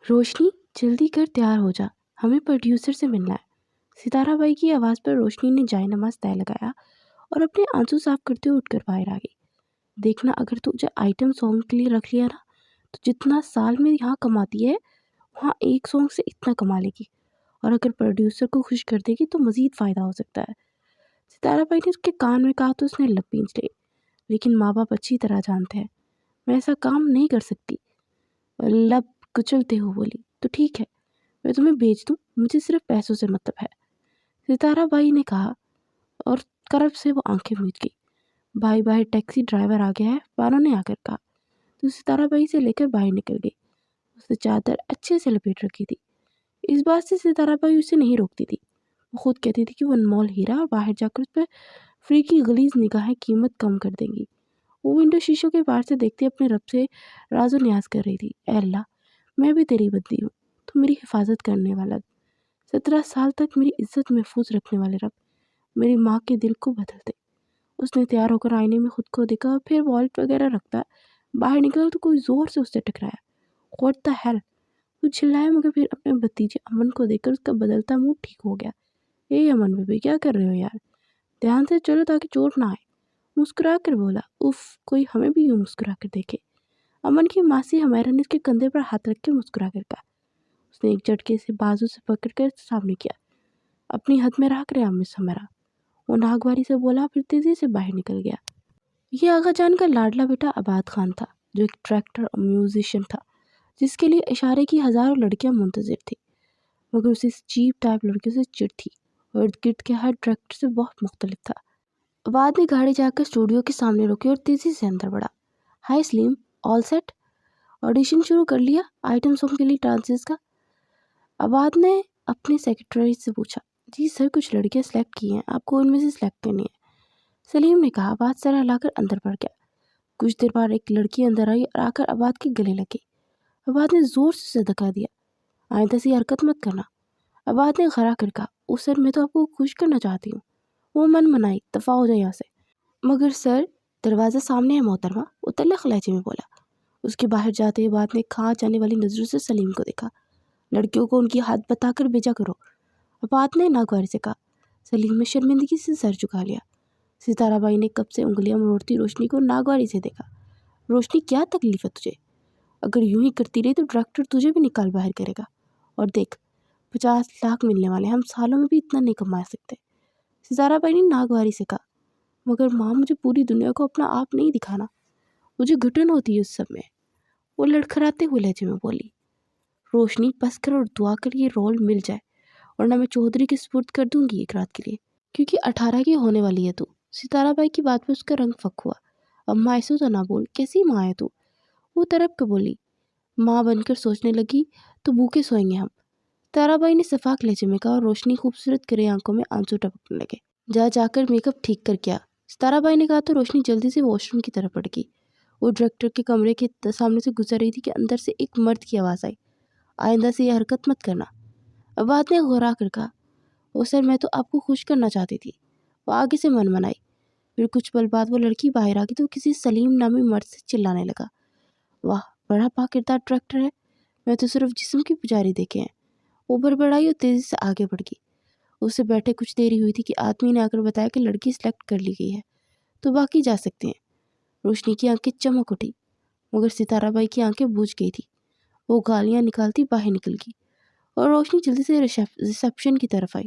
روشنی جلدی کر تیار ہو جا، ہمیں پروڈیوسر سے ملنا ہے۔ ستارہ بائی کی آواز پر روشنی نے جائے نماز طے لگایا اور اپنے آنسو صاف کرتے ہوئے اٹھ کر باہر آ گئی۔ دیکھنا، اگر تجھے آئٹم سانگ کے لیے رکھ لیا نا تو جتنا سال میں یہاں کماتی ہے وہاں ایک سانگ سے اتنا کما لے گی، اور اگر پروڈیوسر کو خوش کر دے گی تو مزید فائدہ ہو سکتا ہے۔ ستارہ بائی نے اس کے کان میں کہا تو اس نے لب پینچ لے، لیکن ماں باپ اچھی طرح جانتے ہیں میں ایسا کام نہیں کر سکتی۔ لب کچلتے ہو بولی، تو ٹھیک ہے، میں تمہیں بیچ دوں، مجھے صرف پیسوں سے مطلب ہے، ستارہ بائی نے کہا، اور کرب سے وہ آنکھیں میچ گئی۔ بھائی باہر ٹیکسی ڈرائیور آ گیا ہے، بانو نے آ کر کہا، تو ستارہ بائی سے لے کر باہر نکل گئی۔ اس نے چادر اچھے سے لپیٹ رکھی تھی، اس بات سے ستارہ بائی اسے نہیں روکتی تھی۔ وہ خود کہتی تھی کہ وہ انمول ہیرا اور باہر جا کر اس پہ فری کی غلیظ نگاہیں قیمت کم کر دیں گی۔ وہ ونڈو شیشوں کے باہر سے دیکھتے اپنے رب سے راز و نیاز کر رہی تھی، اے اللہ، میں بھی تیری بندی ہوں، تو میری حفاظت کرنے والا، 17 سال تک میری عزت محفوظ رکھنے والے رب، میری ماں کے دل کو بدل دے۔ اس نے تیار ہو کر آئینے میں خود کو دیکھا اور پھر والٹ وغیرہ رکھتا باہر نکلا تو کوئی زور سے اس سے ٹکرایا۔ What the hell؟ وہ چلایا، مگر پھر اپنے بھتیجے امن کو دیکھ کر اس کا بدلتا منہ ٹھیک ہو گیا۔ اے امن بیبی، کیا کر رہے ہو یار؟ دھیان سے چلو تاکہ چوٹ نہ آئے، مسکرا کر بولا۔ اف، کوئی ہمیں بھی یوں مسکرا کر دیکھے۔ امن کی ماسی ہمیرا نے اس کے کندھے پر ہاتھ رکھ کے مسکرا کر کہا۔ اس نے ایک جھٹکے سے بازو سے پکڑ کر سامنے کیا۔ اپنی حد میں رہا کرے مس ہمیرا، وہ ناگواری سے بولا، پھر تیزی سے باہر نکل گیا۔ یہ آغا جان کا لاڈلا بیٹا عباد خان تھا، جو ایک ڈائریکٹر اور میوزیشین تھا، جس کے لیے اشارے کی ہزاروں لڑکیاں منتظر تھیں، مگر اسے چیپ ٹائپ لڑکیوں سے چڑ تھی اور ارد گرد کے ہر ڈائریکٹر سے بہت مختلف تھا۔ عباد نے گاڑی جا کر اسٹوڈیو کے سامنے روکی اور تیزی سے اندر بڑھا۔ ہائی سلیم، آل سیٹ؟ آڈیشن شروع کر لیا آئٹم سانگ کے لیے ڈانسز کا؟ عباد نے اپنے سیکرٹری سے پوچھا۔ جی سر، کچھ لڑکیاں سلیکٹ کی ہیں، آپ کو ان میں سے سلیکٹ کرنی ہے، سلیم نے کہا۔ عباد سر ہلا کر اندر بڑھ گیا۔ کچھ دیر بعد ایک لڑکی اندر آئی اور آ کر عباد کے گلے لگی۔ عباد نے زور سے اسے دھکا دیا۔ آئندہ سے حرکت مت کرنا، عباد نے غرا کر کہا۔ او سر، میں تو آپ کو خوش کرنا چاہتی ہوں۔ وہ من منائی، دفع ہو جائے یہاں سے۔ مگر سر، دروازہ سامنے ہے محترمہ، وہ تلخ لہجے میں بولا۔ اس کے باہر جاتے ہی عباد نے کھا جانے والی نظروں سے سلیم کو دیکھا۔ لڑکیوں کو ان کی حد بتا کر بھیجا کرو، عباد نے ناگواری سے کہا۔ سلیم نے شرمندگی سے سر جھکا لیا۔ ستارہ بائی نے کب سے انگلیاں مروڑتی روشنی کو ناگواری سے دیکھا۔ روشنی، کیا تکلیف ہے تجھے؟ اگر یوں ہی کرتی رہی تو ڈائریکٹر تجھے بھی نکال باہر کرے گا، اور دیکھ 50 لاکھ ملنے والے، ہم سالوں میں بھی اتنا نہیں کما سکتے، ستارہ بائی نے ناگواری سے کہا۔ مگر ماں، مجھے پوری دنیا کو اپنا آپ نہیں دکھانا، مجھے گھٹن ہوتی ہے اس سب میں، وہ لڑکھڑاتے ہوئے لہجے میں بولی۔ روشنی، بس کر اور دعا کر یہ رول مل جائے، ورنہ میں چودھری کے سپرد کر دوں گی ایک رات کے لیے، کیونکہ 18 کی ہونے والی ہے تو۔ ستارہ بائی کی بات پہ اس کا رنگ فک ہوا۔ اماں ایسو تو نہ بول، کیسی ماں ہے تو؟ وہ تڑپ کے بولی۔ ماں بن کر سوچنے لگی تو بھوکے سوئیں گے ہم، ستارہ بائی نے شفاق لہجے میں کہا، اور روشنی خوبصورت گرے آنکھوں میں آنسو ٹپکنے لگے۔ جا کر میک اپ ٹھیک کر کے آ، ستارہ بائی نے کہا تو روشنی جلدی سے واش روم کی طرف بڑھ گئی۔ وہ ڈائریکٹر کے کمرے کے سامنے سے گزر رہی تھی کہ اندر سے ایک مرد کی آواز آئی، آئندہ سے یہ حرکت مت کرنا، عباد نے غرا کر کہا۔ او سر، میں تو آپ کو خوش کرنا چاہتی تھی، وہ آگے سے من منائی۔ پھر کچھ پل بعد وہ لڑکی باہر آ گئی تو کسی سلیم نامی مرد سے چلانے لگا، واہ، بڑا پاکردار ڈائریکٹر ہے، میں تو صرف جسم کی پجاری دیکھے ہیں۔ وہ بڑبڑائی اور تیزی سے آگے بڑھ گئی۔ اس سے بیٹھے کچھ دیری ہوئی تھی کہ آدمی نے آ کر بتایا کہ لڑکی سلیکٹ کر لی گئی ہے، تو باقی جا سکتے ہیں۔ روشنی کی آنکھیں چمک اٹھی، مگر ستارہ بائی کی آنکھیں بجھ گئی تھی۔ وہ گالیاں نکالتی باہر نکل گئی، اور روشنی جلدی سے ریسیپشن کی طرف آئی۔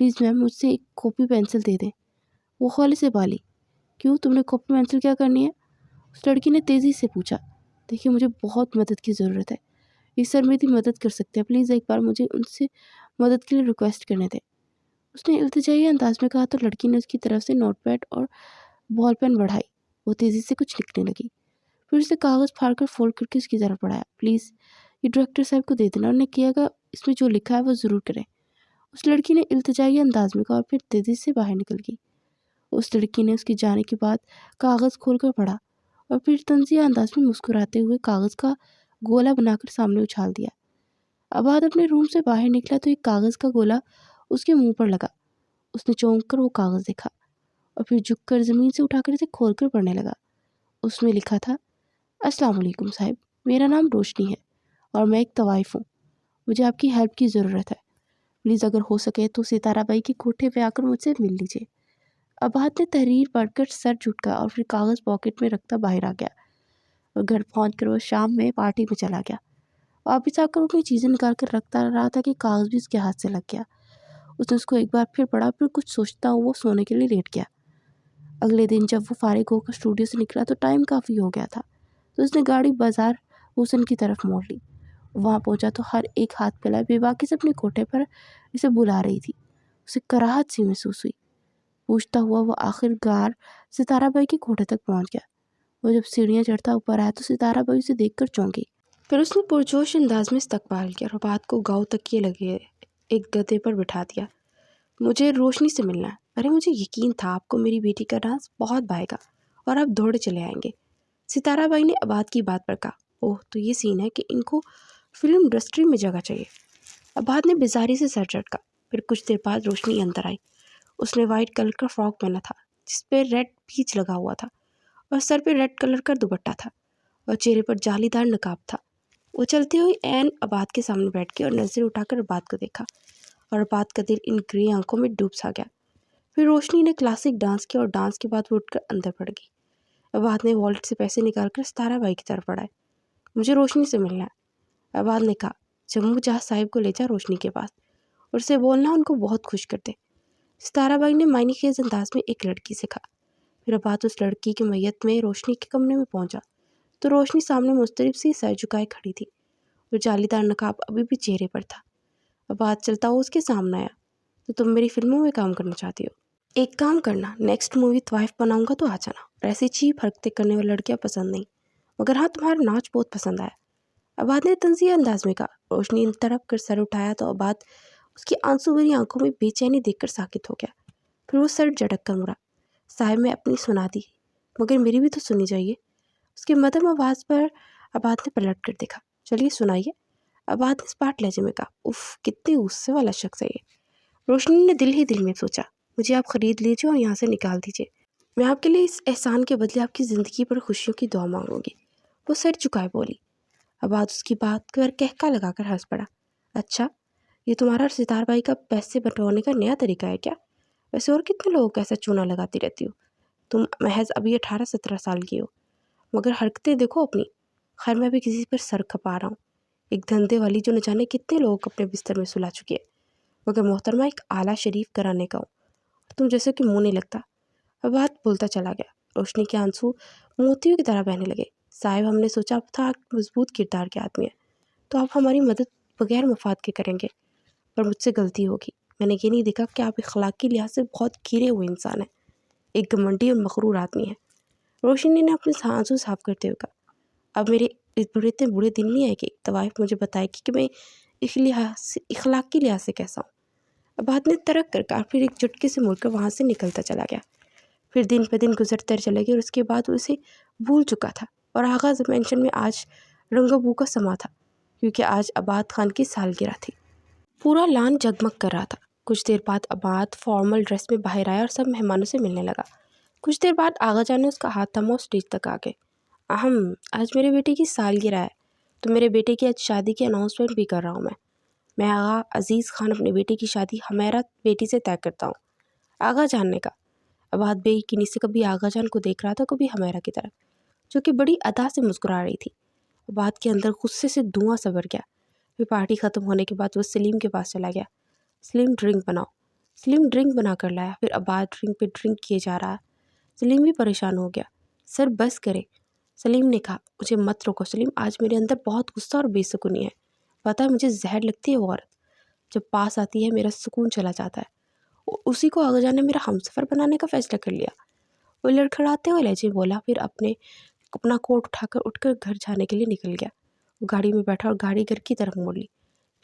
پلیز میم، مجھ سے ایک کاپی پینسل دے دیں، وہ خولے سے بالی۔ کیوں، تم نے کاپی پینسل کیا کرنی ہے؟ اس لڑکی نے تیزی سے پوچھا۔ دیکھیے، مجھے بہت مدد کی ضرورت ہے، یہ سر میری مدد کر سکتے ہیں، پلیز ایک بار مجھے ان سے مدد کے لیے ریکویسٹ کرنے دیں، اس نے التجائی انداز میں کہا۔ تو لڑکی نے اس کی طرف سے نوٹ پیڈ اور بال پین بڑھائی، وہ تیزی سے کچھ لکھنے لگی، پھر اسے کاغذ پھاڑ کر فولڈ کر کے اس کی طرف بڑھایا۔ پلیز یہ ڈائریکٹر صاحب کو دے دینا، انہوں نے کیا گا اس میں جو لکھا ہے وہ ضرور کریں، اس لڑکی نے التجائی انداز میں کہا، اور پھر تیزی سے باہر نکل گئی۔ اس لڑکی نے اس کی جانے کے بعد کاغذ کھول کر پڑھا، اور پھر طنزیہ انداز میں مسکراتے ہوئے کاغذ کا گولا بنا کر سامنے اچھال دیا۔ عباد اپنے روم سے باہر نکلا تو ایک کاغذ کا گولا اس کے منہ پر لگا۔ اس نے چونک کر وہ کاغذ دیکھا، اور پھر جھک کر زمین سے اٹھا کر اسے کھول کر پڑھنے لگا۔ اس میں لکھا تھا، السلام علیکم صاحب، میرا نام روشنی ہے، اور میں ایک طوائف ہوں، مجھے آپ کی ہیلپ کی ضرورت ہے، پلیز اگر ہو سکے تو ستارہ بائی کے کوٹھے پہ آ کر مجھ سے مل لیجیے۔ عباد نے تحریر پڑھ کر سر جھٹکا اور پھر کاغذ پاکٹ میں رکھتا باہر آ گیا، اور گھر پہنچ کر وہ شام میں پارٹی میں چلا گیا۔ واپس آ کر وہ اپنی چیزیں نکال کر رکھتا رہا تھا کہ کاغذ بھی اس کے ہاتھ سے لگ گیا۔ اس نے اس کو ایک بار پھر پڑھا، پھر کچھ سوچتا ہوا وہ سونے کے لیے لیٹ گیا۔ اگلے دن جب وہ فارغ ہو کر اسٹوڈیو سے نکلا تو ٹائم کافی ہو گیا تھا، تو اس نے گاڑی بازار حسن کی طرف موڑ لی۔ وہاں پہنچا تو ہر ایک ہاتھ پھیلائے بے باکی سے اپنے کوٹھے پر اسے بلا رہی تھی۔ اسے کراہت سی محسوس ہوئی۔ پوچھتا ہوا وہ آخر کار ستارہ بائی کے کوٹھے تک پہنچ گیا۔ وہ جب سیڑھیاں چڑھتا اوپر آیا تو ستارہ بائی اسے دیکھ کر چونکی۔ پھر اس نے پرجوش انداز میں استقبال کیا اور عباد کو گاؤں تکیے لگے ایک گدے پر بٹھا دیا۔ مجھے روشنی سے ملنا ہے۔ ارے مجھے یقین تھا آپ کو میری بیٹی کا ڈانس بہت بھائے گا اور آپ دوڑے چلے آئیں گے، ستارہ بائی نے عباد کی بات پر کہا۔ اوہ تو یہ سین ہے کہ ان کو فلم انڈسٹری میں جگہ چاہیے۔ عباد نے بیزاری سے سر جھٹکا۔ پھر کچھ دیر بعد روشنی اندر آئی۔ اس نے وائٹ کلر کا فراک پہنا تھا جس پہ ریڈ پیچ لگا ہوا تھا اور سر پہ ریڈ کلر کا دوپٹہ تھا اور چہرے پر جالی دار نقاب تھا۔ وہ چلتے ہوئے عین عباد کے سامنے بیٹھ گئی اور نظر اٹھا کر عباد کو دیکھا، اور عباد کا دل ان گرے آنکھوں میں ڈوب سا گیا۔ پھر روشنی نے کلاسک ڈانس کیا اور ڈانس کے بعد وہ اٹھ کر اندر پڑ گئی۔ عباد نے والٹ سے پیسے نکال کر ستارہ بائی کی طرف بڑھائے۔ مجھے روشنی سے ملنا ہے، عباد نے کہا۔ جموں جہاز صاحب کو لے جا روشنی کے پاس اور اسے بولنا ان کو بہت خوش کر دے، ستارہ بائی نے معنی خیز انداز میں ایک لڑکی سے کہا۔ پھر عباد اس لڑکی کی میت میں روشنی کے کمرے میں پہنچا تو روشنی سامنے مضطرب سی سر جھکائے کھڑی تھی اور جالی دار نقاب ابھی بھی چہرے پر تھا۔ عباد چلتا ہوا اس کے سامنے آیا۔ تو تم میری فلموں میں کام کرنا چاہتی ہو؟ ایک کام کرنا، نیکسٹ مووی طوائف بناؤں گا تو آ جانا، اور ایسی چیپ حرکتیں کرنے والی لڑکیاں پسند نہیں، مگر ہاں تمہارا ناچ بہت پسند آیا، عباد نے تنزیہ انداز میں کہا۔ روشنی نے طرف کر سر اٹھایا تو عباد اس کی آنسو بھری آنکھوں میں بے چینی دیکھ کر ساکت ہو گیا۔ پھر وہ سر جھٹک کر مڑا۔ صاحب میں اپنی سنا دی، مگر میری بھی تو سننی چاہیے۔ اس کی مدھم آواز پر عباد نے پلٹ کر دیکھا۔ چلیے سنائیے، عباد نے اسپاٹ لہجے میں کہا۔ اف کتنے غصے والا شخص ہے یہ، روشنی نے دل ہی دل میں سوچا۔ مجھے آپ خرید لیجیے اور یہاں سے نکال دیجیے، میں آپ کے لیے اس احسان کے بدلے آپ کی زندگی پر خوشیوں کی دعا مانگوں گی، وہ سر جھکائے بولی۔ عباد اس کی بات پر کہکا لگا کر ہنس پڑا۔ اچھا، یہ تمہارا اور ستارہ بائی کا پیسے بٹورنے کا نیا طریقہ ہے کیا؟ ویسے اور کتنے لوگوں کو ایسا چونا لگاتی رہتی ہو؟ تم محض ابھی 18-17 سال کی ہو، مگر حرکتیں دیکھو اپنی۔ خیر میں بھی کسی پر سر کھپا رہا ہوں، ایک دھندے والی جو نہ جانے کتنے لوگوں کو اپنے بستر میں سلا چکی ہے، مگر محترمہ ایک اعلیٰ شریف گھرانے کا ہوں، تم جیسے کہ منہ نہیں لگتا۔ عباد بولتا چلا گیا۔ روشنی کے آنسو موتیوں کی طرح بہنے لگے۔ صاحب ہم نے سوچا تھا آپ مضبوط کردار کے آدمی ہیں تو آپ ہماری مدد بغیر مفاد کے کریں گے، پر مجھ سے غلطی ہوگی، میں نے یہ نہیں دیکھا کہ آپ اخلاقی لحاظ سے بہت گرے ہوئے انسان ہیں، ایک گھمنڈی اور مغرور آدمی ہیں۔ روشنی نے اپنے آنسو صاف کرتے ہوئے کہا۔ اب میرے اتنے بڑے دن نہیں آئے کہ طوائف مجھے بتائے کہ میں اخلاقی لحاظ سے کیسا ہوں۔ عباد نے ترک کر کہا، پھر ایک جھٹکے سے مڑ کر وہاں سے نکلتا چلا گیا۔ پھر دن پہ دن گزرتے چلے گئے اور اس کے بعد وہ اسے بھول چکا تھا، اور آغاز مینشن میں آج رنگ و بو کا سما تھا کیونکہ آج عباد خان کی سالگرہ تھی۔ پورا لان جگمگ کر رہا تھا۔ کچھ دیر بعد عباد فارمل ڈریس میں باہر آیا اور سب مہمانوں سے ملنے لگا۔ کچھ دیر بعد آغا جان نے اس کا ہاتھ تھما اور اسٹیج تک آ گئے۔ آج میرے بیٹے کی سالگرہ ہے تو میرے بیٹے کی آج شادی کی اناؤنسمنٹ بھی کر رہا ہوں میں آغا عزیز خان اپنے بیٹے کی شادی ہمیرا بیٹی سے طے کرتا ہوں، آغا جان نے کہا۔ عباد بے یقینی سے کبھی آغا جان کو دیکھ رہا تھا، کبھی ہمیرا کی طرف، جو کہ بڑی ادا سے مسکرا رہی تھی۔ عباد کے اندر غصے سے دھواں سا بھر گیا۔ پھر پارٹی ختم ہونے کے بعد وہ سلیم کے پاس چلا گیا۔ سلیم ڈرنک بناؤ۔ سلیم ڈرنک بنا کر لایا۔ پھر عباد ڈرنک پہ ڈرنک کیے جا رہا۔ سلیم بھی پریشان ہو گیا۔ سر بس کرے، سلیم نے کہا۔ مجھے مت روکو سلیم، آج میرے اندر بہت غصہ اور بے سکونی ہے، پتہ ہے مجھے زہر لگتی ہے وہ عورت، جب پاس آتی ہے میرا سکون چلا جاتا ہے، اسی کو آغا جان نے میرا ہمسفر بنانے کا فیصلہ کر لیا، وہ لڑکھڑاتے ہوئے لہجے بولا۔ پھر اپنا کوٹ اٹھ کر گھر جانے کے لیے نکل گیا۔ وہ گاڑی میں بیٹھا اور گاڑی گھر کی طرف موڑ لی۔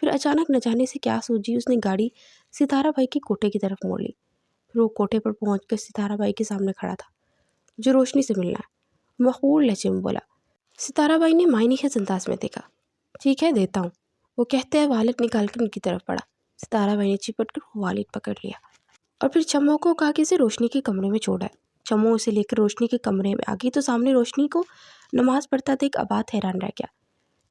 پھر اچانک نہ جانے سے کیا سوچی اس نے گاڑی ستارہ بائی کے کوٹھے کی طرف موڑ لی۔ پھر وہ کوٹھے پر پہنچ کر ستارہ بائی کے سامنے کھڑا تھا۔ مجھے روشنی سے ملنا ہے، مقبول لہجے میں بولا۔ ستارہ بائی نے معنی خیز انداز میں دیکھا۔ ٹھیک ہے دیتا ہوں، وہ کہتے ہیں والد نکال کر ان کی طرف پڑا۔ ستارہ بائی نے چپٹ کر والد پکڑ لیا اور پھر چمو کو کہا کہ اسے روشنی کے کمرے میں چھوڑا ہے۔ چمو اسے لے کر روشنی کے کمرے میں آ گئی تو سامنے روشنی کو نماز پڑھتا دیکھ عباد حیران رہ گیا۔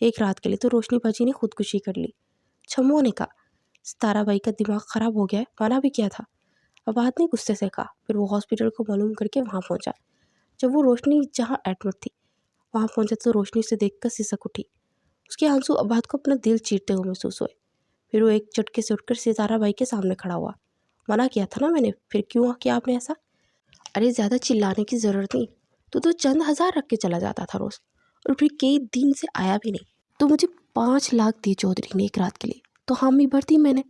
ایک رات کے لیے تو روشنی باجی نے خودکشی کر لی۔ چھمو نے کہا، ستارہ بائی کا دماغ خراب ہو گیا ہے، منع بھی کیا تھا۔ عباد نے غصے سے کہا۔ پھر وہ ہاسپٹل کو معلوم کر کے وہاں پہنچا۔ جب وہ روشنی جہاں ایڈمٹ تھی وہاں پہنچا تو روشنی سے دیکھ کر سسک اٹھی۔ اس کے آنسو عباد کو اپنا دل چیرتے ہوئے محسوس ہوئے۔ پھر وہ ایک جھٹکے سے اٹھ کر ستارہ بائی کے سامنے کھڑا ہوا۔ منع کیا تھا نا میں نے، پھر کیوں کیا آپ نے ایسا؟ ارے زیادہ چلانے کی ضرورت نہیں، تو چند ہزار رکھ کے چلا جاتا تھا روز، اور پھر کئی دن سے آیا بھی نہیں۔ تو مجھے 5 لاکھ دی چودھری نے ایک رات کے لیے، تو حامی بھرتی میں نے۔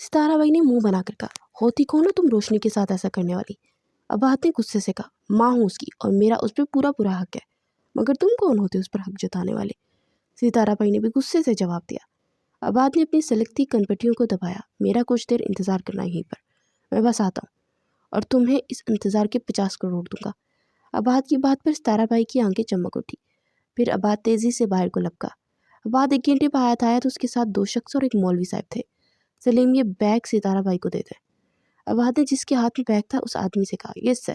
ستارہ بائی نے منہ بنا کر کہا، ہوتی کون ہو تم روشنی کے ساتھ ایسا کرنے والی؟ عباد نے غصے سے کہا، ماں ہوں اس کی اور میرا اس پہ پورا حق ہے، مگر تم کون ہوتے اس پر حق جتانے والے؟ ستارہ بائی نے بھی غصے سے جواب دیا۔ عباد نے اپنی سلگتی کنپٹیوں کو دبایا۔ میرا کچھ دیر انتظار کرنا یہیں پر، میں بس آتا ہوں، اور تمہیں اس انتظار کے 50 کروڑ دوں گا۔ عباد کی بات پر ستارہ بائی کی آنکھیں چمک اٹھی۔ پھر عباد تیزی سے باہر کو لپکا۔ عباد 1 گھنٹے بعد آیا تو اس کے ساتھ 2 شخص اور ایک مولوی صاحب تھے۔ سلیم، یہ بیگ ستارہ بائی کو دے دیں۔ عباد نے جس کے ہاتھ میں بیگ تھا اس آدمی سے کہا، یس سر۔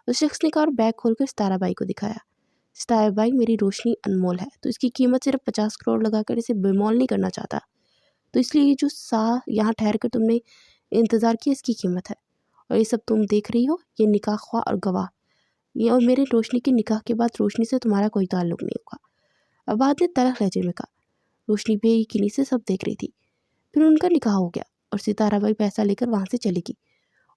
اس شخص نے کہا اور بیگ کھول کر ستارہ بائی کو دکھایا۔ ستارہ بائی، میری روشنی انمول ہے، تو اس کی قیمت صرف 50 کروڑ لگا کر اسے بے مول نہیں کرنا چاہتا، تو اس لیے یہ جو یہاں ٹھہر کر تم نے انتظار کیا اس کی قیمت ہے، اور یہ سب تم دیکھ رہی ہو، یہ نکاح خواہ اور گواہ، یہ اور میرے روشنی کے نکاح کے بعد روشنی سے تمہارا کوئی تعلق نہیں ہوگا۔ عباد نے تلخ لہجے میں کہا۔ روشنی بے یقینی سے سب دیکھ رہی تھی۔ پھر ان کا نکاح ہو گیا اور ستارہ بائی پیسہ لے کر وہاں سے چلی گئی،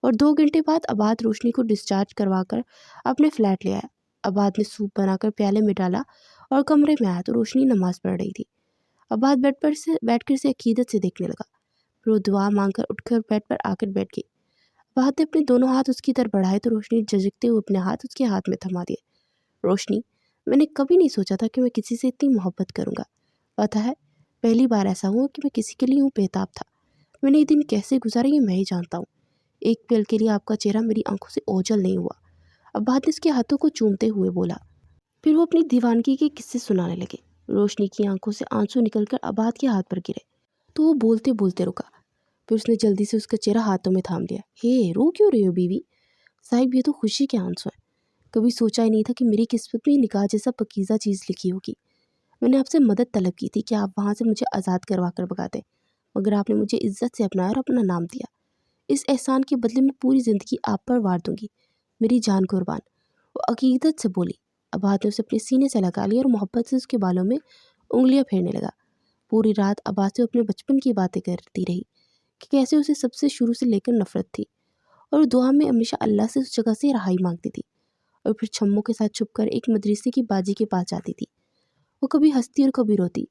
اور 2 گھنٹے بعد عباد روشنی کو ڈسچارج کروا کر اپنے فلیٹ لے آیا۔ عباد نے سوپ بنا کر پیالے میں ڈالا اور کمرے میں آیا تو روشنی نماز پڑھ رہی تھی۔ عباد بیٹھ کر اسے عقیدت سے دیکھنے لگا۔ پھر وہ دعا مانگ کر اٹھ کر بیڈ پر آ کر بیٹھ گئی۔ عباد نے اپنے دونوں ہاتھ اس کی طرف بڑھائے تو روشنی جھجکتے ہوئے اپنے ہاتھ اس کے ہاتھ میں تھما دیے۔ روشنی، میں نے کبھی نہیں سوچا تھا کہ میں کسی سے اتنی محبت کروں گا۔ پتہ ہے، پہلی بار ایسا ہوا کہ میں کسی کے لیے یوں بےتاب تھا۔ میں نے یہ دن کیسے گزارے یہ میں ہی جانتا ہوں۔ ایک پل کے لیے آپ کا چہرہ میری آنکھوں سے اوجھل نہیں ہوا۔ عباد نے اس کے ہاتھوں کو چومتے ہوئے بولا۔ پھر وہ اپنی دیوانگی کے قصے سنانے لگے۔ روشنی کی آنکھوں سے آنسو نکل کر عباد کے ہاتھ پر گرے تو وہ بولتے بولتے رکا۔ پھر اس نے جلدی سے اس کا چہرہ ہاتھوں میں تھام لیا۔ ہے، رو کیوں رہی ہو بیوی؟ صاحب، یہ تو خوشی کے آنسو ہیں۔ کبھی سوچا ہی نہیں تھا کہ میری قسمت میں نکاح جیسا پکیزہ چیز لکھی ہوگی۔ میں نے آپ سے مدد طلب کی تھی کہ آپ وہاں سے مجھے آزاد کروا کر بھگا دیں، مگر آپ نے مجھے عزت سے اپنایا اور اپنا نام دیا۔ اس احسان کے بدلے میں پوری زندگی آپ پر وار دوں گی، میری جان قربان، وہ عقیدت سے بولی۔ عباد نے اسے اپنے سینے سے لگا لیا اور محبت سے اس کے بالوں میں انگلیاں پھیرنے لگا۔ پوری رات عباد سے اپنے بچپن کی باتیں کرتی رہی کہ کیسے اسے سب سے شروع سے لے کر نفرت تھی، اور دعا میں ہمیشہ اللہ سے اس جگہ سے رہائی مانگتی تھی، اور پھر چھموں کے ساتھ چھپ کر ایک مدرسے کی باجی کے پاس جاتی تھی۔ وہ کبھی ہنستی اور کبھی روتی،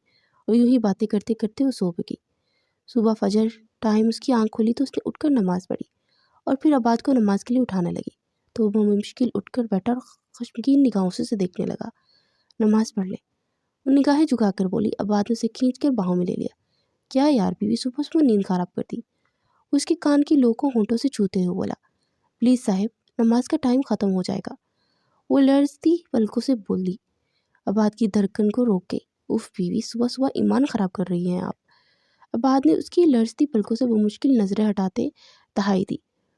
اور یوں ہی باتیں کرتے کرتے وہ سو گئی۔ صبح فجر ٹائم اس کی آنکھ کھلی تو اس نے اٹھ کر نماز پڑھی، اور پھر عباد کو نماز کے لیے اٹھانے لگی تو وہ مشکل اٹھ کر بیٹھا اور خشمگین نگاہوں سے دیکھنے لگا۔ نماز پڑھ لے، وہ نگاہیں جھکا کر بولی۔ عباد نے اسے کھینچ کر باہوں میں لے لیا۔ کیا یار بیوی، صبح صبح نیند خراب کر دی۔ وہ اس کے کان کی لو کو ہونٹوں سے چھوتے ہوئے بولا، پلیز صاحب، نماز کا ٹائم ختم ہو جائے گا۔ وہ لرزتی پلکوں سے بولی۔ عباد کی دھڑکن کو روک گئی۔ اف بیوی، صبح صبح ایمان خراب کر رہی ہیں آپ۔ عباد نے اس کی لرزتی پلکوں سے بمشکل نظریں ہٹاتے دہائی دی۔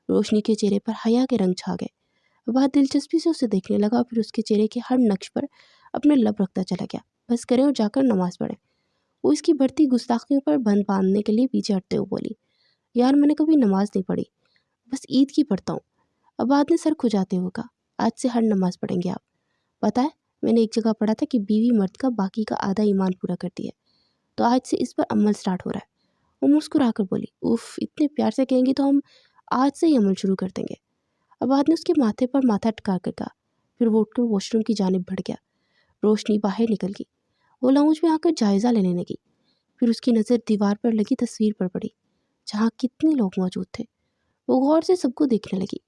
روشنی کے چہرے پر حیا کے رنگ چھا گئے۔ عباد دلچسپی سے اسے دیکھنے لگا اور پھر اس کے چہرے کے ہر نقش پر اپنے لب رکھتا چلا گیا۔ بس کریں اور جا کر نماز پڑھیں۔ وہ اس کی بڑھتی گستاخیوں پر بند باندھنے کے لیے پیچھے ہٹتے ہوئے بولی، یار میں نے کبھی نماز نہیں پڑھی، بس عید کی پڑھتا ہوں۔ عباد نے سر کھجاتے ہوئے کہا، آج سے ہر نماز پڑھیں گے آپ۔ پتہ ہے، میں نے ایک جگہ پڑھا تھا کہ بیوی مرد کا باقی کا آدھا ایمان پورا کرتی ہے، تو آج سے اس پر عمل سٹارٹ ہو رہا ہے۔ وہ مسکرا کر بولی، اف، اتنے پیار سے کہیں گی تو ہم آج سے ہی عمل شروع کر دیں گے۔ عباد نے اس کے ماتھے پر ماتھا ٹکا کر کہا۔ پھر وہ اٹھ کر واش روم کی جانب بڑھ گیا۔ روشنی باہر نکل گئی۔ وہ لاؤنج میں آ کر جائزہ لینے لگی۔ پھر اس کی نظر دیوار پر لگی تصویر پر پڑی جہاں کتنے لوگ موجود تھے۔ وہ غور سے سب کو دیکھنے لگی۔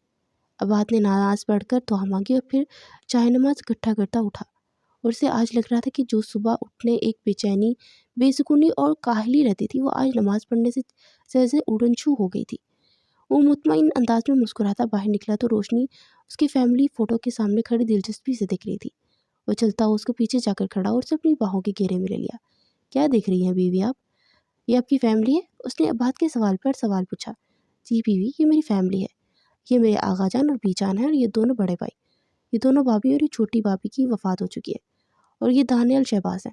عباد نے نماز پڑھ کر دعا مانگی اور پھر چائے نماز اکٹھا کرتا اٹھا، اور اسے آج لگ رہا تھا کہ جو صبح اٹھنے ایک بے چینی، بے سکونی اور کاہلی رہتی تھی، وہ آج نماز پڑھنے سے جیسے اڑن چھو ہو گئی تھی۔ وہ مطمئن انداز میں مسکراتا باہر نکلا تو روشنی اس کی فیملی فوٹو کے سامنے کھڑی دلچسپی سے دیکھ رہی تھی۔ وہ چلتا ہوا اس کو پیچھے جا کر کھڑا اور اسے اپنی باہوں کے گھیرے میں لے لیا۔ کیا دیکھ رہی ہیں بیوی آپ؟ یہ آپ کی فیملی ہے؟ اس نے عباد کے سوال پر سوال پوچھا۔ جی بیوی، یہ میری فیملی ہے، یہ میرے آغا جان اور بی جان ہیں، اور یہ دونوں بڑے بھائی، یہ دونوں بھابھی، اور یہ چھوٹی بھابھی کی وفات ہو چکی ہے، اور یہ دانیال شہباز ہیں،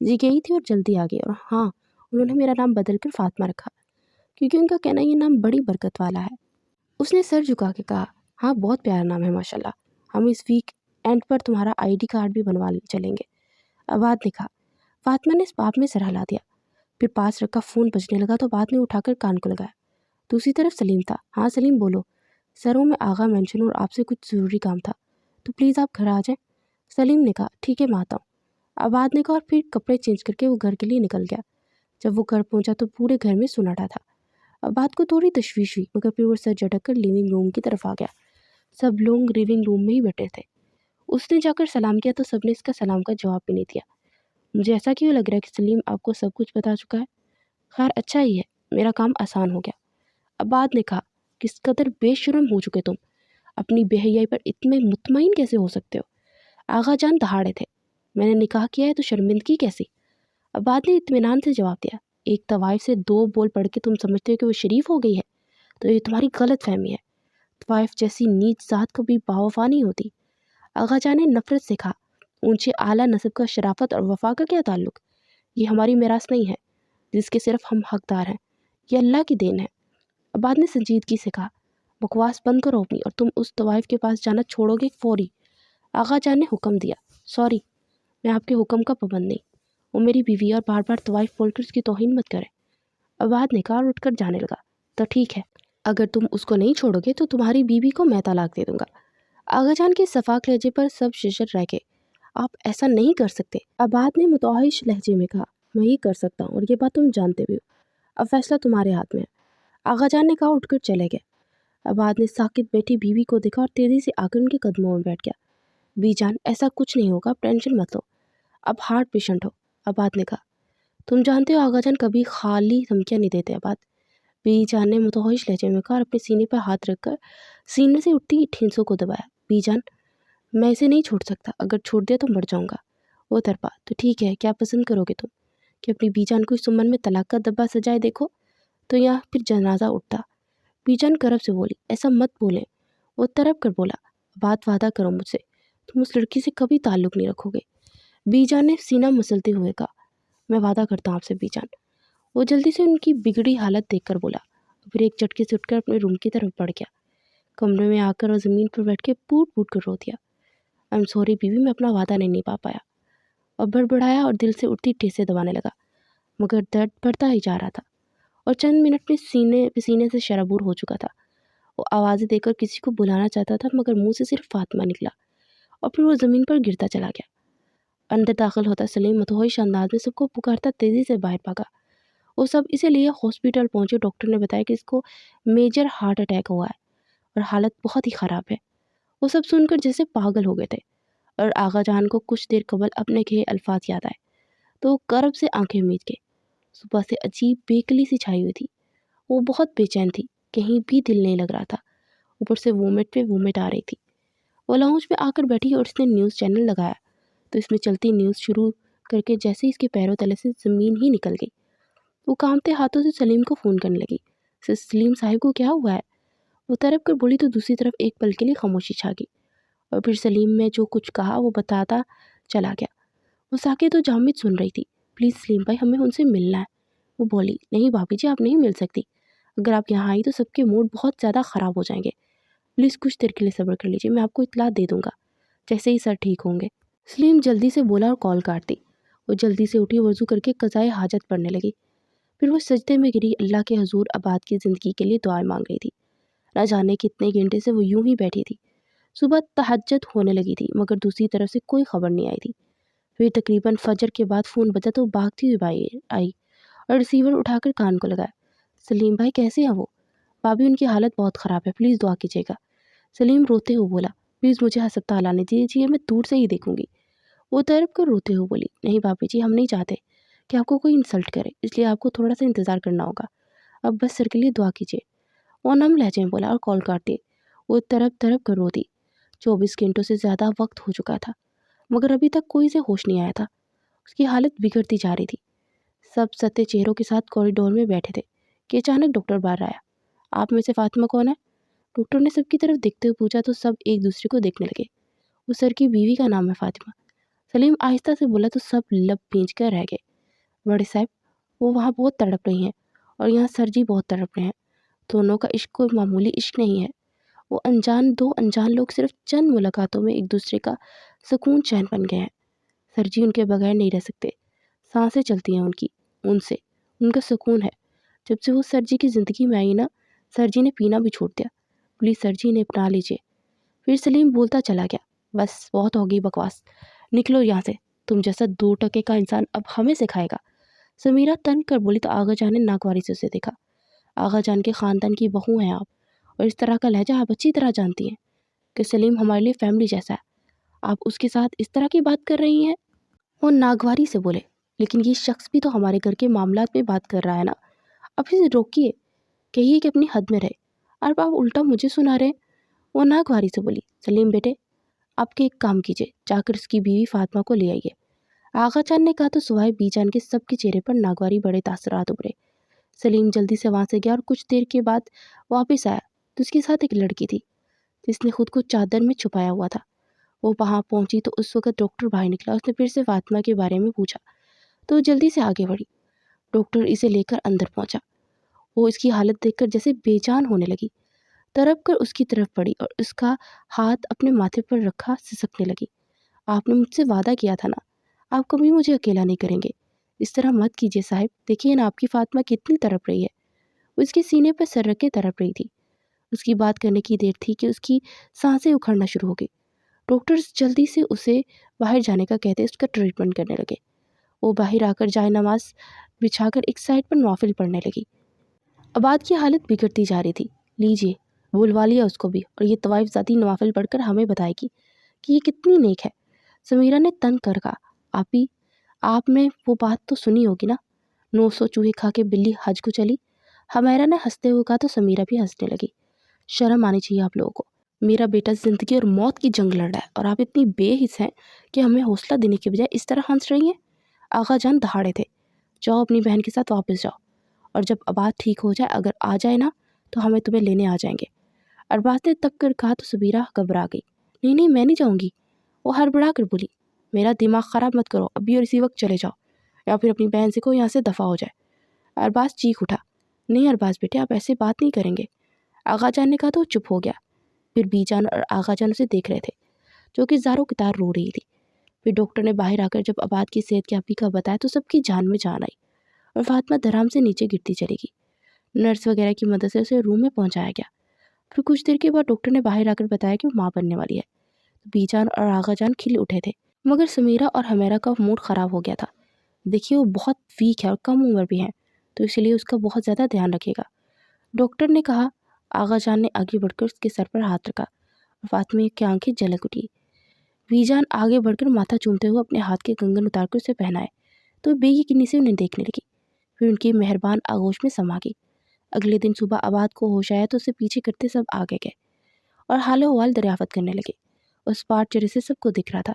جی گئی تھی اور جلدی آ گئی، اور ہاں انہوں نے میرا نام بدل کر فاطمہ رکھا کیونکہ ان کا کہنا یہ نام بڑی برکت والا ہے۔ اس نے سر جھکا کے کہا، ہاں بہت پیارا نام ہے ماشاءاللہ، ہم اس ویک اینڈ پر تمہارا ID کارڈ بھی بنوا چلیں گے۔ عباد نے کہا۔ فاطمہ نے اس بات میں سر ہلا دیا، پھر پاس رکھا فون بجنے لگا تو عباد نے اٹھا کر کان کو لگایا۔ دوسری طرف سلیم تھا۔ ہاں سلیم بولو، سروں میں آغا مینشن اور آپ سے کچھ ضروری کام تھا، تو پلیز آپ گھر آ جائیں۔ سلیم نے کہا، ٹھیک ہے میں آتا ہوں۔ عباد نے کہا اور پھر کپڑے چینج کر کے وہ گھر کے لیے نکل گیا۔ جب وہ گھر پہنچا تو پورے گھر میں سناٹا تھا۔ عباد کو تھوڑی تشویش ہوئی، مگر پھر وہ سر جھٹک کر لیونگ روم کی طرف آ گیا۔ سب لوگ لیونگ روم میں ہی بیٹھے تھے۔ اس نے جا کر سلام کیا تو سب نے اس کا سلام کا جواب بھی نہیں دیا۔ مجھے ایسا کیوں لگ رہا ہے کہ سلیم آپ کو سب کچھ بتا چکا ہے؟ خیر اچھا ہی ہے، میرا کام آسان ہو گیا۔ عباد نے کہا، کس قدر بے شرم ہو چکے تم، اپنی بے حیائی پر اتنے مطمئن کیسے ہو سکتے ہو؟ آغا جان دہاڑے تھے، میں نے نکاح کیا ہے تو شرمندگی کیسی؟ عباد نے اطمینان سے جواب دیا، ایک طوائف سے 2 بول پڑھ کے تم سمجھتے ہو کہ وہ شریف ہو گئی ہے، تو یہ تمہاری غلط فہمی ہے۔ طوائف جیسی نیچ ذات کبھی باوفا نہیں ہوتی۔ آغا جان نے نفرت سے کہا، اونچے اعلیٰ نسب کا شرافت اور وفا کا کیا تعلق؟ یہ ہماری میراث نہیں ہے جس کے صرف ہم حقدار ہیں، یہ اللہ کی دین ہے۔ عباد نے سنجیدگی سے کہا، بکواس بند کرو اپنی، اور تم اس طوائف کے پاس جانا چھوڑو گے فوری۔ آغا جان نے حکم دیا، سوری میں آپ کے حکم کا پابند نہیں، وہ میری بیوی اور بار بار طوائف بول کر اس کی توہین مت کرے۔ عباد نے کہا اور اٹھ کر جانے لگا، تو ٹھیک ہے، اگر تم اس کو نہیں چھوڑو گے تو تمہاری بیوی کو میں طلاق دے دوں گا۔ آغا جان کے صفاق لہجے پر سب ششر رہ گئے، آپ ایسا نہیں کر سکتے۔ عباد نے متوحش لہجے میں کہا، میں ہی کر سکتا ہوں اور یہ بات تم جانتے بھی ہو، اب فیصلہ تمہارے ہاتھ میں ہے۔ آغا جان نے کہا، اٹھ کر چلے گئے۔ عباد نے ساکت بیٹھی بیوی کو دیکھا اور تیزی سے آ کر ان کے قدموں میں بیٹھ گیا۔ بی جان ایسا کچھ نہیں ہوگا، ٹینشن مت لو، اب ہارٹ پیشنٹ ہو۔ عباد نے کہا، تم جانتے ہو آغا جان کبھی خالی دھمکیاں نہیں دیتے۔ عباد بی جان نے متوحش لہجے میں کہا اور اپنے سینے پر ہاتھ رکھ کر سینے سے اٹھتی ٹھنسوں کو دبایا۔ بی جان میں اسے نہیں چھوڑ سکتا، اگر چھوڑ دیا تو مر جاؤں گا۔ وہ ترپا، تو ٹھیک ہے، کیا پسند کرو گے تم، کہ اپنی بی جان کو اس سمن میں طلاق کا دبا سجائے دیکھو تو یا پھر جنازہ اٹھتا؟ بی جان کرب سے بولی، ایسا مت بولیں۔ وہ ترپ کر بولا، بات وعدہ کرو مجھ سے، تم اس لڑکی سے کبھی تعلق نہیں رکھو گے۔ بی جان نے سینہ مسلتے ہوئے کہا، میں وعدہ کرتا ہوں آپ سے بی جان۔ وہ جلدی سے ان کی بگڑی حالت دیکھ کر بولا، پھر ایک چٹکے سے اٹھ کر اپنے روم کی طرف بڑھ گیا۔ کمرے میں آ کر وہ زمین پر بیٹھ کے پوٹ پوٹ کر رو دیا، آئی ایم سوری بیوی، میں اپنا وعدہ نہیں نبھا پایا۔ اور بڑبڑایا اور دل سے اٹھتی ٹھیسیں دبانے لگا، مگر درد بڑھتا ہی جا رہا تھا اور چند منٹ میں پسینے سے شرابور ہو چکا تھا۔ وہ آوازیں دے کر کسی کو بلانا چاہتا تھا مگر منہ سے صرف فاطمہ نکلا، اور پھر وہ زمین پر گرتا چلا گیا۔ اندر داخل ہوتا سلیم متوحش انداز میں سب کو پکارتا تیزی سے باہر بھاگا۔ وہ سب اسے لیے ہاسپٹل پہنچے۔ ڈاکٹر نے بتایا کہ اس کو میجر ہارٹ اٹیک ہوا ہے اور حالت بہت ہی خراب ہے۔ وہ سب سن کر جیسے پاگل ہو گئے تھے، اور آغا جان کو کچھ دیر قبل اپنے کہے الفاظ یاد آئے تو وہ کرب سے آنکھیں مید کے۔ صبح سے عجیب بیکلی سی چھائی ہوئی تھی، وہ بہت بے چین تھی، کہیں بھی دل نہیں لگ رہا تھا، اوپر سے وومٹ پہ وومٹ آ رہی تھی۔ وہ لاؤنج میں آ کر بیٹھی اور اس نے نیوز چینل لگایا تو اس میں چلتی نیوز شروع کر کے جیسے اس کے پیروں تلے سے زمین ہی نکل گئی۔ وہ کانپتے ہاتھوں سے سلیم کو فون کرنے لگی، سلیم صاحب کو کیا ہوا ہے؟ وہ تڑپ کر بولی تو دوسری طرف ایک پل کے لیے خاموشی چھا گئی، اور پھر سلیم نے جو کچھ کہا وہ بتاتا چلا گیا۔ وہ ساکت و جامد سن رہی تھی۔ پلیز سلیم بھائی، ہمیں ان سے ملنا ہے۔ وہ بولی، نہیں بھابھی جی، آپ نہیں مل سکتی، اگر آپ یہاں آئی تو سب کے موڈ بہت زیادہ خراب ہو جائیں گے، پلیز کچھ دیر کے لیے صبر کر لیجیے، میں آپ کو اطلاع دے دوں گا جیسے ہی سر ٹھیک ہوں گے۔ سلیم جلدی سے بولا اور کال کاٹ دی۔ وہ جلدی سے اٹھی، وضو کر کے قضائے حاجت پڑھنے لگی، پھر وہ سجدے میں گری، اللہ کے حضور عباد کی زندگی کے لیے دعائیں مانگ رہی تھی۔ نہ جانے کتنے گھنٹے سے وہ یوں ہی بیٹھی تھی۔ صبح تہجد ہونے لگی تھی مگر دوسری طرف سے کوئی خبر نہیں آئی تھی۔ پھر تقریباً فجر کے بعد فون بجا تو بھاگتی ہوئی بھائی آئی اور ریسیور اٹھا کر کان کو لگایا۔ سلیم بھائی کیسے ہیں وہ؟ بھابھی ان کی حالت بہت خراب ہے، پلیز دعا کیجیے گا۔ سلیم روتے ہوئے بولا، پلیز مجھے ہسپتال آنے دیجیے، میں دور سے ہی دیکھوں گی۔ وہ تڑپ کر روتے ہوئے بولی، نہیں بھابھی جی، ہم نہیں چاہتے کہ آپ کو کوئی انسلٹ کرے، اس لیے آپ کو تھوڑا سا انتظار کرنا ہوگا، اب بس سر کے لیے دعا کیجیے۔ وہ نم لہجے میں بولا اور کال کاٹ دی۔ وہ تڑپ کر رو دی۔ 24 گھنٹوں سے زیادہ وقت ہو چکا تھا مگر ابھی تک کوئی سے ہوش نہیں آیا تھا، اس کی حالت بگڑتی جا رہی تھی۔ سب ستے چہروں کے ساتھ کوریڈور میں بیٹھے تھے کہ اچانک ڈاکٹر باہر آیا۔ آپ میں سے فاطمہ کون ہے؟ ڈاکٹر نے سب کی طرف دیکھتے ہوئے پوچھا تو سب ایک دوسرے کو دیکھنے لگے۔ وہ سر کی بیوی کا نام ہے فاطمہ، سلیم آہستہ سے بولا تو سب لب بھیج کر رہ گئے۔ بڑے صاحب، وہ وہاں بہت تڑپ رہی ہیں اور یہاں سر جی بہت تڑپ رہے ہیں۔ دونوں کا عشق کوئی معمولی عشق نہیں ہے۔ وہ دو انجان لوگ صرف چند ملاقاتوں میں ایک دوسرے کا سکون چین بن گئے ہیں۔ سر جی ان کے بغیر نہیں رہ سکتے، سانسیں چلتی ہیں ان سے، ان کا سکون ہے۔ جب سے وہ سر جی کی زندگی میں آئی نا، سر جی نے پینا بھی چھوڑ دیا۔ پلیز سر جی انہیں اپنا لیجیے۔ پھر سلیم بولتا چلا گیا، بس بہت ہوگی بکواس، نکلو یہاں سے، تم جیسا 2 کا انسان اب ہمیں سکھائے گا۔ سمیرہ تن کر بولی تو آغا جان نے ناگواری سے اسے دیکھا۔ آغا جان کے خاندان کی بہو ہیں آپ، اور اس طرح کا لہجہ آپ اچھی طرح جانتی ہیں کہ سلیم ہمارے لیے فیملی جیسا ہے، آپ اس کے ساتھ اس طرح کی بات کر رہی ہیں۔ وہ ناگواری سے بولے، لیکن یہ شخص بھی تو ہمارے گھر کے معاملات میں بات کر رہا ہے نا، اب اسے روکیے، کہیے کہ اپنی حد میں رہے، اور آپ الٹا مجھے سنا رہے ہیں۔ وہ ناگواری سے بولی، سلیم بیٹے، آپ کے ایک کام کیجیے، جا کر اس کی بیوی فاطمہ کو لے آئیے۔ آغا جان نے کہا تو سوائے بی جان کے سب کے چہرے پر ناگواری بڑے تاثرات ابھرے۔ سلیم جلدی سے وہاں سے گیا اور کچھ دیر کے بعد واپس آیا تو اس کے ساتھ ایک لڑکی تھی جس نے خود کو چادر میں چھپایا ہوا تھا۔ وہ وہاں پہنچی تو اس وقت ڈاکٹر باہر نکلا، اس نے پھر سے فاطمہ کے بارے میں پوچھا تو وہ جلدی سے آگے بڑھی۔ ڈاکٹر اسے لے کر اندر پہنچا۔ وہ اس کی حالت دیکھ کر جیسے بے جان ہونے لگی، تڑپ کر اس کی طرف بڑھی اور اس کا ہاتھ اپنے ماتھے پر رکھا سسکنے لگی۔ آپ نے مجھ سے وعدہ کیا تھا نا، آپ کبھی مجھے اکیلا نہیں کریں گے، اس طرح مت کیجیے صاحب، دیکھیے نا آپ کی فاطمہ کتنی تڑپ رہی ہے۔ وہ اس کے سینے پر سر رکھ کے تڑپ رہی تھی۔ اس کی بات کرنے کی دیر تھی کہ اس کی سانسیں اکھڑنا شروع ہو گئی۔ ڈاکٹرز جلدی سے اسے باہر جانے کا کہتے اس کا ٹریٹمنٹ کرنے لگے۔ وہ باہر آ کر جائے نماز بچھا کر ایک سائڈ پر نوافل پڑھنے لگی۔ عباد کی حالت بگڑتی جا رہی تھی۔ لیجیے، بلوا لیا اس کو بھی، اور یہ طوائف ذاتی نوافل پڑھ کر ہمیں بتائے گی کہ یہ کتنی نیک ہے۔ سمیرہ نے تن کر کہا، آپ نے وہ بات تو سنی ہوگی نا، 900 چوہے کھا کے بلی حج کو چلی۔ ہمیرا نے ہنستے ہوئے کہا تو سمیرہ بھی ہنسنے لگی۔ شرم آنی چاہیے آپ لوگوں کو، میرا بیٹا زندگی اور موت کی جنگ لڑ رہا ہے اور آپ اتنی بے حس ہیں کہ ہمیں حوصلہ دینے کے بجائے اس طرح ہنس رہی ہیں۔ آغا جان دہاڑے تھے، جاؤ اپنی بہن کے ساتھ واپس جاؤ، اور جب عباد ٹھیک ہو جائے اگر آ جائے نا تو ہمیں تمہیں لینے آ جائیں گے۔ ارباز نے تک کر کہا تو سمیرہ گھبرا گئی۔ نہیں میں نہیں جاؤں گی، وہ ہڑبڑا کر بولی، میرا دماغ خراب مت کرو، ابھی اور اسی وقت چلے جاؤ، یا پھر اپنی بہن سے کہو یہاں سے دفع ہو جائے۔ ارباز چیخ اٹھا، نہیں ارباز بیٹے، آپ ایسے بات نہیں کریں گے۔ آغا جان نے کہا تو وہ چپ ہو گیا۔ پھر بی جان اور آغا جان اسے دیکھ رہے تھے، جو کہ زاروں کتار رو رہی تھی۔ پھر ڈاکٹر نے باہر آ کر جب عباد کی صحت کے حقیقہ بتایا تو سب کی جان میں جان آئی، اور فاطمہ دھرام سے نیچے گرتی چلی گئی۔ نرس وغیرہ کی مدد سے اسے روم میں پہنچایا گیا۔ پھر کچھ دیر کے بعد ڈاکٹر نے باہر آ کر بتایا کہ وہ ماں بننے والی ہے۔ بی جان اور آغا جان کھل اٹھے تھے، مگر سمیرہ اور ہمیرا کا موڈ خراب ہو گیا تھا۔ دیکھیے وہ بہت ویک ہے اور کم عمر بھی ہے، تو اس لیے اس کا بہت زیادہ دھیان رکھے گا، ڈاکٹر نے کہا۔ آغا جان نے آگے بڑھ کر اس کے سر پر ہاتھ رکھا اور فاطمہ کی آنکھیں جھلک اٹھی۔ بی جان آگے بڑھ کر ماتھا چومتے ہوئے اپنے ہاتھ کے کنگن اتار کر اسے پہنائے تو بے یقینی سے انہیں دیکھنے لگی، پھر ان کی مہربان آغوش میں سما گئی۔ اگلے دن صبح عباد کو ہوش آیا تو اسے پیچھے کرتے سب آگے گئے اور حال و احوال دریافت کرنے لگے۔ اس پاٹ چہرے سے سب کو دکھ رہا تھا،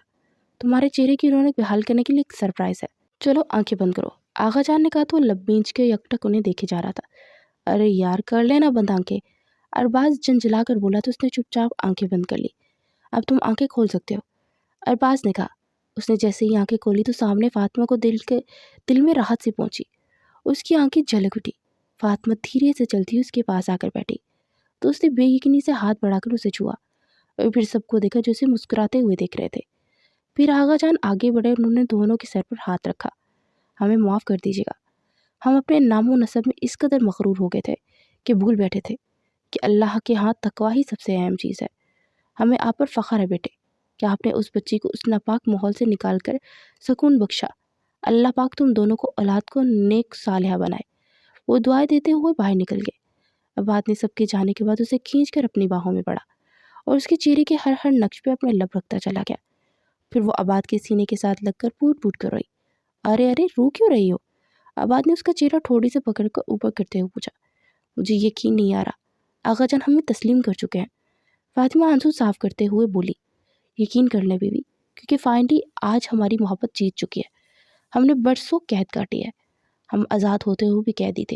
تمہارے چہرے کی رونق بحال کرنے کے لیے ایک سرپرائز ہے، چلو آنکھیں بند کرو، آغا جان نے کہا تو وہ لب بینچ کے یکٹک انہیں دیکھے جا رہا تھا۔ ارے یار کر لینا بند آنکھیں، ارباز جنجلا کر بولا تو اس نے چپ چاپ آنکھیں بند کر لی۔ اب تم آنکھیں کھول سکتے ہو، ارباز نے کہا۔ اس نے جیسے ہی آنکھیں کھولی تو سامنے فاطمہ کو دل میں راحت سی پہنچی، اس کی آنکھیں جھلک اٹھی۔ فاطمہ دھیرے سے چلتی اس کے پاس آ کر بیٹھی تو اس نے بے یقینی سے ہاتھ بڑھا کر اسے چھوا، اور پھر سب کو دیکھا جو اسے مسکراتے ہوئے دیکھ رہے تھے۔ پھر آغا جان آگے بڑھے اور انہوں نے دونوں کے سر پر ہاتھ رکھا۔ ہمیں معاف کر دیجیے گا، ہم اپنے نام و نسب میں اس قدر مغرور ہو گئے تھے کہ بھول بیٹھے تھے کہ اللہ کے ہاں تقویٰ ہی سب سے اہم چیز ہے۔ ہمیں آپ پر فخر ہے بیٹے کہ آپ نے اس بچی کو اس ناپاک ماحول سے نکال کر سکون بخشا۔ اللہ پاک تم دونوں کو اولاد کو نیک صالحہ بنائے۔ وہ دعائیں دیتے ہوئے باہر نکل گئے۔ عباد نے سب کے جانے کے بعد اسے کھینچ کر اپنی باہوں میں پڑا اور اس کے چہرے کے ہر نقش پہ اپنے لب رکھتا چلا گیا۔ پھر وہ عباد کے سینے کے ساتھ لگ کر پوٹ پوٹ کر روئی۔ ارے رو کیوں رہی ہو؟ عباد نے اس کا چہرہ ٹھوڑی سے پکڑ کر اوپر کرتے ہوئے پوچھا۔ مجھے یقین نہیں آ رہا، آغا جان ہمیں تسلیم کر چکے ہیں، فاطمہ آنسو صاف کرتے ہوئے بولی۔ یقین کر لیں بیوی، کیونکہ فائنلی آج ہماری محبت جیت چکی ہے۔ ہم نے برسوں قید کاٹی ہے، ہم آزاد ہوتے ہوئے بھی قیدی تھے،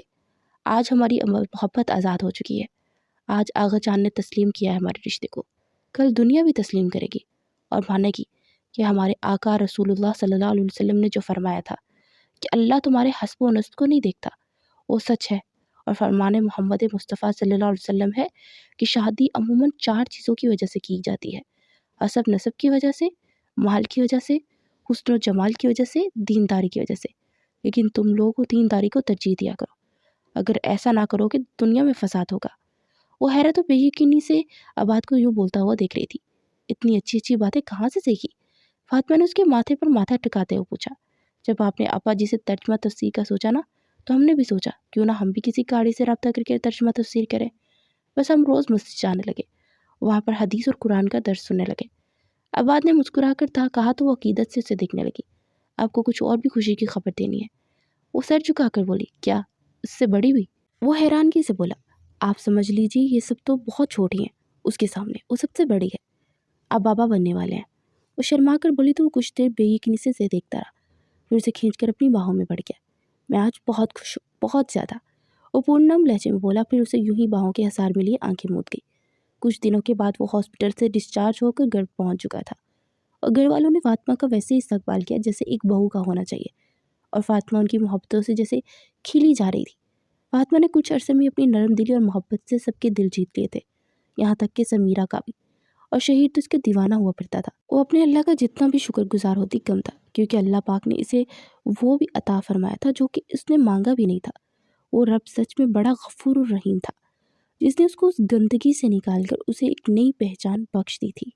آج ہماری محبت آزاد ہو چکی ہے۔ آج آغا جان نے تسلیم کیا ہے ہمارے رشتے کو، کل دنیا بھی تسلیم کرے گی اور مانے گی کہ ہمارے آقا رسول اللہ صلی اللہ علیہ وسلم نے جو فرمایا تھا کہ اللہ تمہارے حسب و نسب کو نہیں دیکھتا، وہ سچ ہے، اور فرمان محمد مصطفیٰ صلی اللہ علیہ وسلم ہے کہ شادی عموماً 4 چیزوں کی وجہ سے کی جاتی ہے: حسب نسب کی وجہ سے، مال کی وجہ سے، حسن و جمال کی وجہ سے، دینداری کی وجہ سے۔ لیکن تم لوگ دینداری کو ترجیح دیا کرو، اگر ایسا نہ کرو کہ دنیا میں فساد ہوگا۔ وہ حیرت و بے یقینی سے عباد کو یوں بولتا ہوا دیکھ رہی تھی۔ اتنی اچھی اچھی باتیں کہاں سے سیکھی؟ فاطمہ نے اس کے ماتھے پر ماتھا ٹکاتے ہوئے پوچھا۔ جب آپ نے ابا جی سے ترجمہ تفسیر کا سوچا نا، تو ہم نے بھی سوچا کیوں نہ ہم بھی کسی قاری سے رابطہ کر کے ترجمہ تفسیر کریں۔ بس ہم روز مسجد جانے لگے، وہاں پر حدیث اور قرآن کا درس سننے لگے۔ عباد نے مسکرا کر کہا تو وہ عقیدت سے اسے دیکھنے لگی۔ آپ کو کچھ اور بھی خوشی کی خبر دینی ہے؟ وہ سر جھکا کر بولی۔ کیا؟ اس سے بڑی بھی؟ وہ حیرانگی سے بولا۔ آپ سمجھ لیجیے یہ سب تو بہت چھوٹی ہیں اس کے سامنے، وہ سب سے بڑی ہے، آپ بابا بننے والے ہیں۔ وہ شرما کر بولی تو وہ کچھ دیر بے یقینی سے دیکھتا رہا، پھر اسے کھینچ کر اپنی باہوں میں بڑھ گیا۔ میں آج بہت خوش ہوں، بہت زیادہ، وہ پورنم لہجے میں بولا، پھر اسے یوں ہی باہوں کے حصار میں لیے آنکھیں موند گئی۔ کچھ دنوں کے بعد وہ ہاسپٹل سے ڈسچارج ہو کر گھر پہنچ چکا تھا، اور گھر والوں نے فاطمہ کا ویسے ہی استقبال کیا جیسے ایک بہو کا ہونا چاہیے، اور فاطمہ ان کی محبتوں سے جیسے کھیلی جا رہی تھی۔ فاطمہ نے کچھ عرصے میں اپنی نرم دلی اور محبت سے سب کے دل جیت لیے تھے، یہاں تک کہ سمیرہ کا بھی، اور شہیر تو اس کے دیوانہ ہوا پھرتا تھا۔ وہ اپنے اللہ کا جتنا بھی شکر گزار ہوتی کم تھا، کیونکہ اللہ پاک نے اسے وہ بھی عطا فرمایا تھا جو کہ اس نے مانگا بھی نہیں تھا۔ وہ رب سچ میں بڑا غفور الرحیم تھا، جس نے اس کو اس گندگی سے نکال کر اسے ایک نئی پہچان بخش دی تھی۔